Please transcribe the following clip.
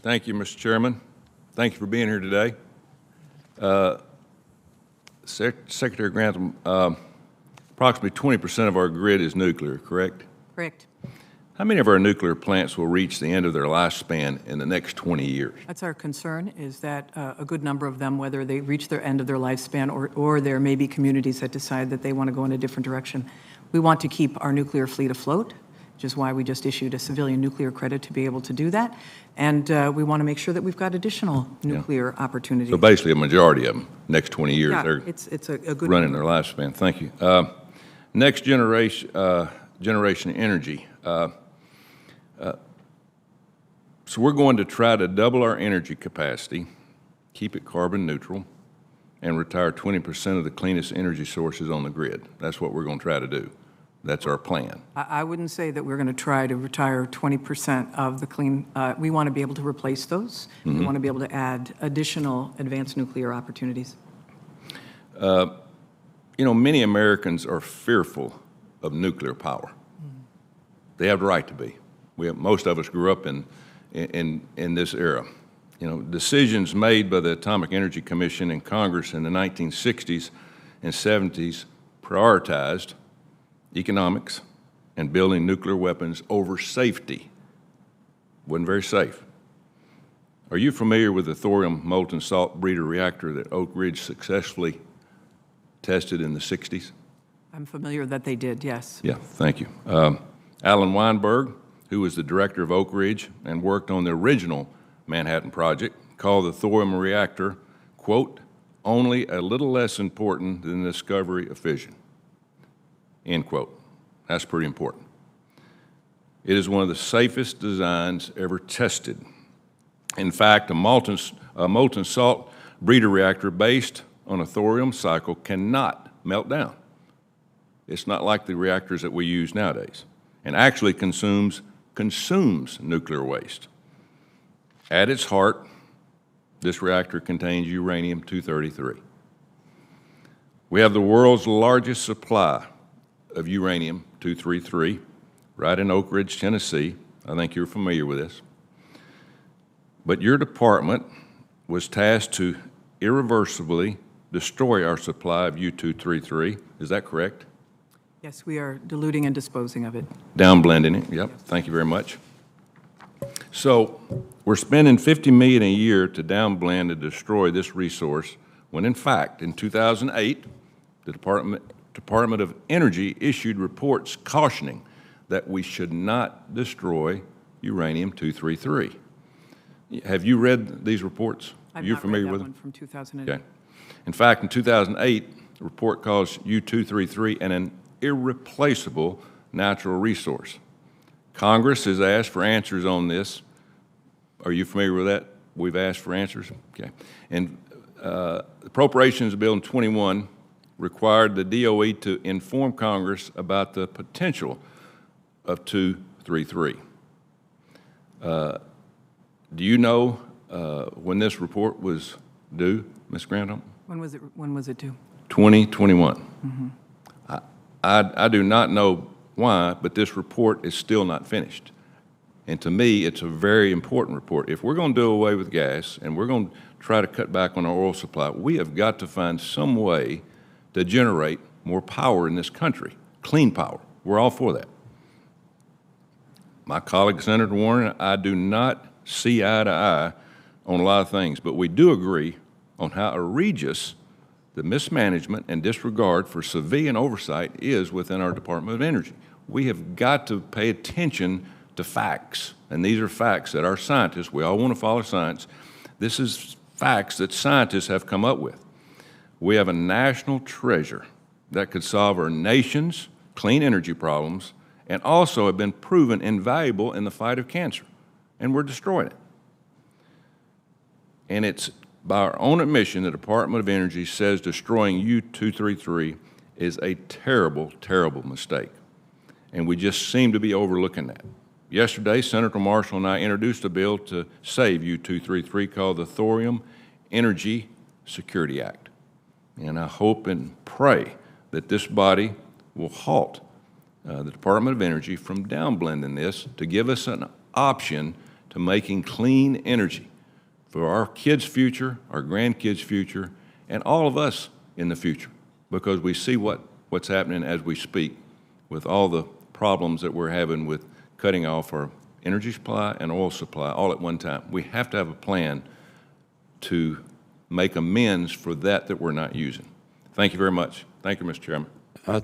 Thank you, Mr. Chairman. Thank you for being here today. Secretary Granholm, approximately 20% of our grid is nuclear, correct? Correct. How many of our nuclear plants will reach the end of their lifespan in the next 20 years? That's our concern, is that a good number of them, whether they reach their end of their lifespan or there may be communities that decide that they want to go in a different direction. We want to keep our nuclear fleet afloat, which is why we just issued a civilian nuclear credit to be able to do that. And we want to make sure that we've got additional nuclear opportunities. So basically a majority of them, next 20 years, Yeah, they're it's a good running number. their lifespan. Thank you. Next generation energy. So we're going to try to double our energy capacity, keep it carbon neutral, and retire 20% of the cleanest energy sources on the grid. That's what we're going to try to do. That's our plan. I wouldn't say that we're going to try to retire 20% of the clean. We want to be able to replace those. We want to be able to add additional advanced nuclear opportunities. You know, many Americans are fearful of nuclear power. They have the right to be. Most of us grew up in this era. You know, decisions made by the Atomic Energy Commission and Congress in the 1960s and 70s prioritized economics and building nuclear weapons over safety. Wasn't very safe. Are you familiar with the thorium molten salt breeder reactor that Oak Ridge successfully tested in the 60s? I'm familiar that they did, yes. Yeah, thank you. Alan Weinberg, who was the director of Oak Ridge and worked on the original Manhattan Project, called the thorium reactor, quote, only a little less important than the discovery of fission, end quote. That's pretty important. It is one of the safest designs ever tested. In fact, a molten salt breeder reactor based on a thorium cycle cannot melt down. It's not like the reactors that we use nowadays, and actually consumes nuclear waste. At its heart, this reactor contains uranium-233. We have the world's largest supply of uranium-233 right in Oak Ridge, Tennessee. I think you're familiar with this. But your department was tasked to irreversibly destroy our supply of U-233. Is that correct? Yes, we are diluting and disposing of it. Downblending it, yep. Thank you very much. So we're spending $50 million a year to downblend and destroy this resource, when in fact, in 2008, the Department of Energy issued reports cautioning that we should not destroy uranium-233. Have you read these reports? I've You're not familiar read that with one them? from 2008. Okay. In fact, in 2008, the report calls U-233 an irreplaceable natural resource. Congress has asked for answers on this. Are you familiar with that? We've asked for answers. Okay. And the Appropriations Bill in 21 required the DOE to inform Congress about the potential of 233. Do you know when this report was due, Ms. Granholm? When was it due? 2021. I do not know why, but this report is still not finished. And to me, it's a very important report. If we're going to do away with gas and we're going to try to cut back on our oil supply, we have got to find some way to generate more power in this country, clean power. We're all for that. My colleague, Senator Warren, I do not see eye to eye on a lot of things, but we do agree on how egregious the mismanagement and disregard for civilian oversight is within our Department of Energy. We have got to pay attention to facts, and these are facts that our scientists, we all want to follow science, this is facts that scientists have come up with. We have a national treasure that could solve our nation's clean energy problems and also have been proven invaluable in the fight of cancer, and we're destroying it. And it's by our own admission, the Department of Energy says destroying U-233 is a terrible, terrible mistake. And we just seem to be overlooking that. Yesterday, Senator Marshall and I introduced a bill to save U-233 called the Thorium Energy Security Act. And I hope and pray that this body will halt the Department of Energy from downblending this to give us an option to making clean energy for our kids' future, our grandkids' future, and all of us in the future, because we see what's happening as we speak with all the problems that we're having with cutting off our energy supply and oil supply all at one time. We have to have a plan to make amends for that we're not using. Thank you very much. Thank you, Mr. Chairman.